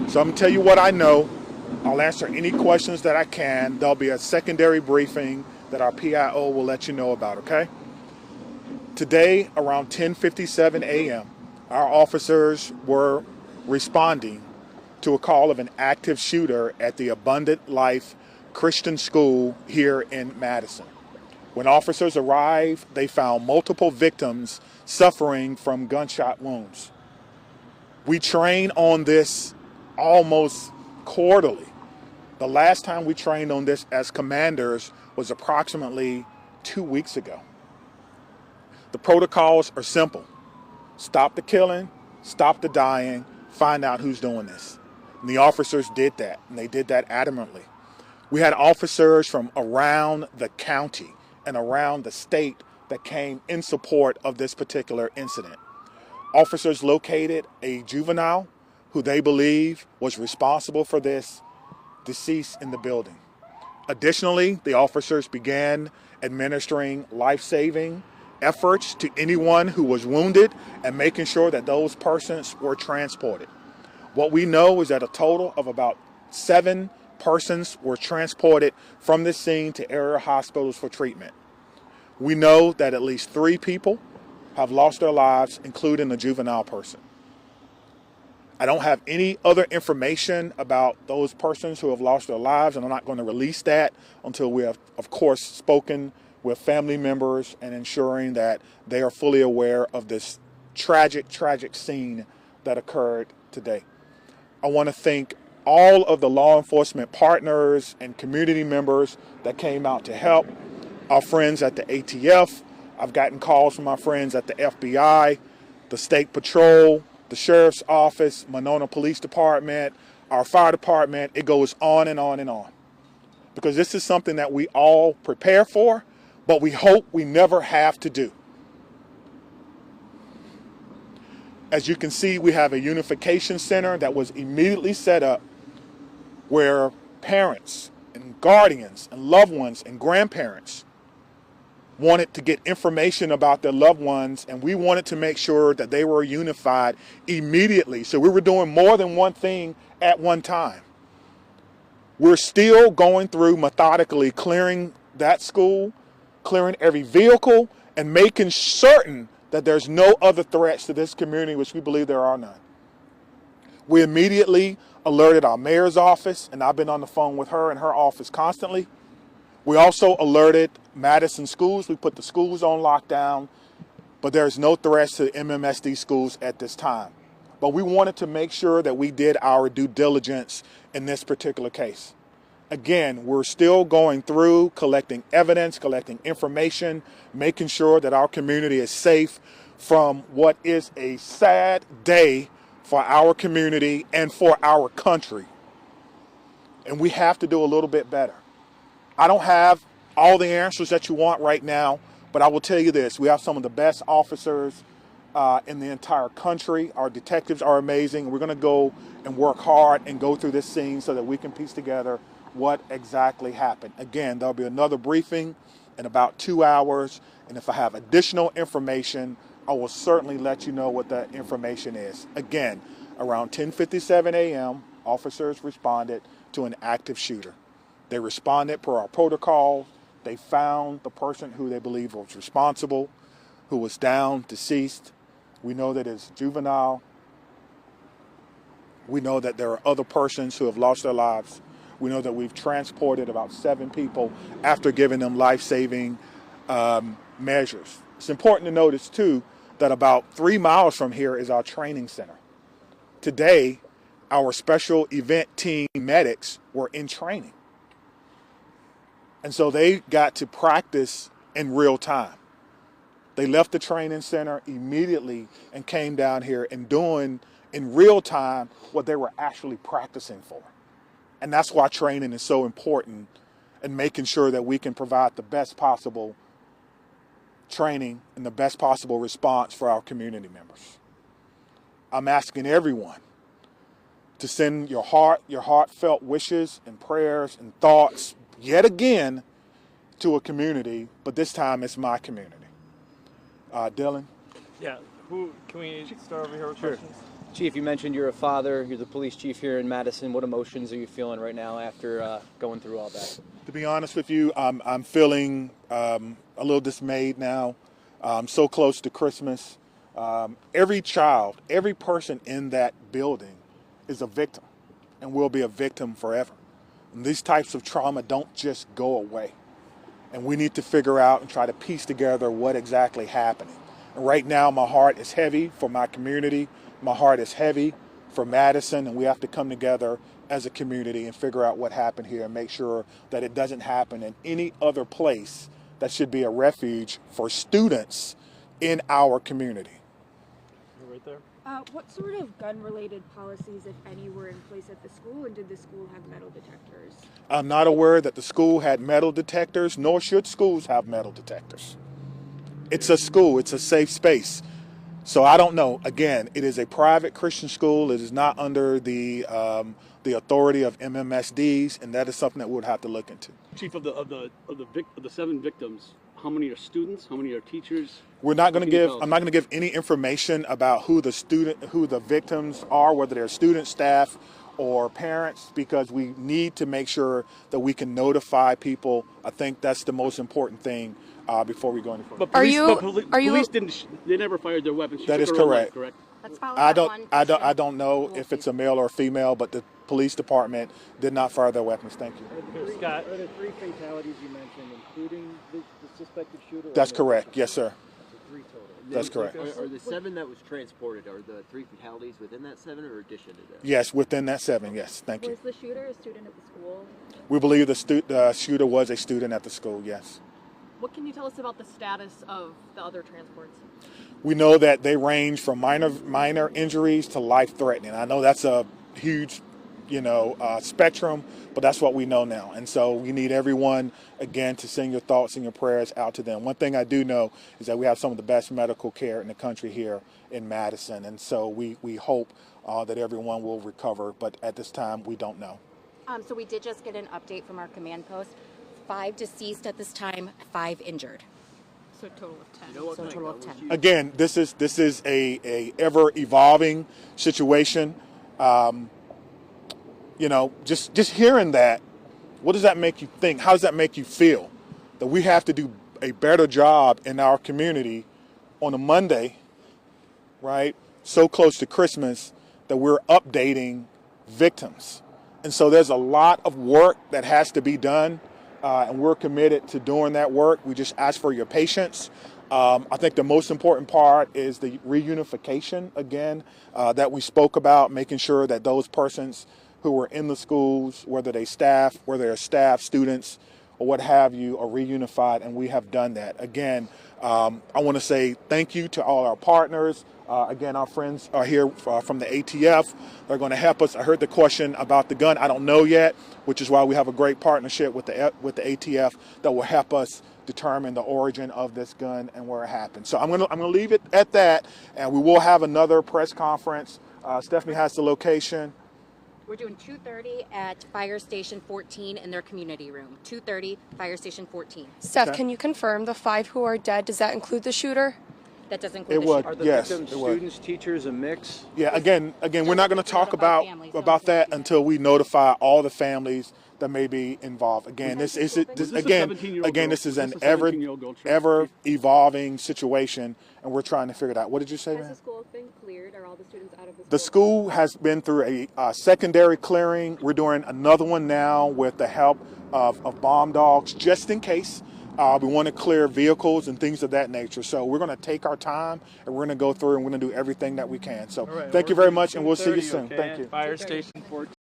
So I'm going to tell you what I know. I'll answer any questions that I can. There'll be a secondary briefing that our PIO will let you know about, okay? Today, around 10:57 a.m., our officers were responding to a call of an active shooter at the Abundant Life Christian School here in Madison. When officers arrived, they found multiple victims suffering from gunshot wounds. We train on this almost quarterly. The last time we trained on this as commanders was approximately 2 weeks ago. The protocols are simple. Stop the killing, stop the dying, find out who's doing this. And the officers did that, and they did that adamantly. We had officers from around the county and around the state that came in support of this particular incident. Officers located a juvenile who they believe was responsible for this deceased in the building. Additionally, the officers began administering life-saving efforts to anyone who was wounded and making sure that those persons were transported. What we know is that a total of about 7 persons were transported from this scene to area hospitals for treatment. We know that at least 3 people have lost their lives, including a juvenile person. I don't have any other information about those persons who have lost their lives, and I'm not going to release that until we have, of course, spoken with family members and ensuring that they are fully aware of this tragic, tragic scene that occurred today. I want to thank all of the law enforcement partners and community members that came out to help, our friends at the ATF. I've gotten calls from my friends at the FBI, the State Patrol, the Sheriff's Office, Monona Police Department, our fire department. It goes on and on and on. Because this is something that we all prepare for, but we hope we never have to do. As you can see, we have a unification center that was immediately set up where parents and guardians and loved ones and grandparents wanted to get information about their loved ones, and we wanted to make sure that they were unified immediately. So we were doing more than one thing at one time. We're still going through methodically clearing that school, clearing every vehicle, and making certain that there's no other threats to this community, which we believe there are none. We immediately alerted our mayor's office, and I've been on the phone with her and her office constantly. We also alerted Madison schools. We put the schools on lockdown, but there's no threats to MMSD schools at this time. But we wanted to make sure that we did our due diligence in this particular case. Again, we're still going through collecting evidence, collecting information, making sure that our community is safe from what is a sad day for our community and for our country. And we have to do a little bit better. I don't have all the answers that you want right now, but I will tell you this. We have some of the best officers in the entire country. Our detectives are amazing. We're going to go and work hard and go through this scene so that we can piece together what exactly happened. Again, there'll be another briefing in about 2 hours, and if I have additional information, I will certainly let you know what that information is. Again, around 10:57 a.m., officers responded to an active shooter. They responded per our protocol. They found the person who they believe was responsible, who was down, deceased. We know that it's juvenile. We know that there are other persons who have lost their lives. We know that we've transported about 7 people after giving them life-saving measures. It's important to notice, too, that about 3 miles from here is our training center. Today, our special event team medics were in training. And so they got to practice in real time. They left the training center immediately and came down here and doing in real time what they were actually practicing for. And that's why training is so important, and making sure that we can provide the best possible training and the best possible response for our community members. I'm asking everyone to send your heartfelt wishes and prayers and thoughts yet again to a community, but this time it's my community. Dylan? Yeah, who can we start over here with questions? Chief, you mentioned you're a father. You're the police chief here in Madison. What emotions are you feeling right now after going through all that? To be honest with you, I'm feeling a little dismayed now. So close to Christmas. Every child, every person in that building is a victim and will be a victim forever. And these types of trauma don't just go away. And we need to figure out and try to piece together what exactly happened. And right now, my heart is heavy for my community. My heart is heavy for Madison, and we have to come together as a community and figure out what happened here and make sure that it doesn't happen in any other place that should be a refuge for students in our community. You're right there. What sort of gun-related policies, if any, were in place at the school, and did the school have metal detectors? I'm not aware that the school had metal detectors, nor should schools have metal detectors. It's a school, it's a safe space. So I don't know. Again, it is a private Christian school. It is not under the authority of MMSDs, and that is something that we'll have to look into. Chief, of the 7 victims, how many are students? How many are teachers? I'm not going to give any information about who the victims are, whether they're students, staff, or parents, because we need to make sure that we can notify people. I think that's the most important thing before we go any further. But police they never fired their weapons. That is correct. Correct. Let's follow I that one. I don't know if it's a male or a female, but the police department did not fire their weapons. Thank you. Scott, Are there 3 fatalities you mentioned, including the suspected shooter? That's correct. Yes, sir. So 3 total. That's correct. Are the 7 that was transported, are the 3 fatalities within that 7 or addition to that? Yes, within that 7. Yes, thank you. Was the shooter a student at the school? We believe the shooter was a student at the school. Yes. What can you tell us about the status of the other transports? We know that they range from minor injuries to life-threatening. I know that's a huge, spectrum, but that's what we know now. And so we need everyone, again, to send your thoughts and your prayers out to them. One thing I do know is that we have some of the best medical care in the country here in Madison. And so we hope that everyone will recover. But at this time, we don't know. So we did just get an update from our command post. 5 deceased at this time, 5 injured. So a total of 10. So a total of 10. Again, this is a ever evolving situation. Just hearing that, what does that make you think? How does that make you feel? That we have to do a better job in our community on a Monday, right? So close to Christmas that we're updating victims. And so there's a lot of work that has to be done. And we're committed to doing that work. We just ask for your patience. I think the most important part is the reunification, again, that we spoke about, making sure that those persons who were in the schools, whether they're staff, students, or what have you, are reunified, and we have done that. Again, I want to say thank you to all our partners. Again, our friends are here from the ATF. They're going to help us. I heard the question about the gun. I don't know yet, which is why we have a great partnership with the ATF that will help us determine the origin of this gun and where it happened. So I'm going to leave it at that, and we will have another press conference. Stephanie has the location. We're doing 2:30 at Fire Station 14 in their community room. 2:30, Fire Station 14. Steph, Okay. can you confirm the 5 who are dead? Does that include the shooter? That does include the would. shooter. are the Yes, victims it was. students, teachers, a mix? Yeah, again, we're not going to talk about about families, that don't until we notify all the families that may be involved. Again, this is Was this a 17-year-old girl? this is Was an this a 17-year-old girl, Chief? ever evolving situation, and we're trying to figure it out. What did you say, Has the man? school been cleared? Are all the students out of the school? The school has been through a secondary clearing. We're doing another one now with the help of bomb dogs, just in case. We want to clear vehicles and things of that nature. So we're going to take our time, and we're going to go through, and we're going to do everything that we can. So thank you very much, and we'll see you soon. Thank you. Fire Station 14.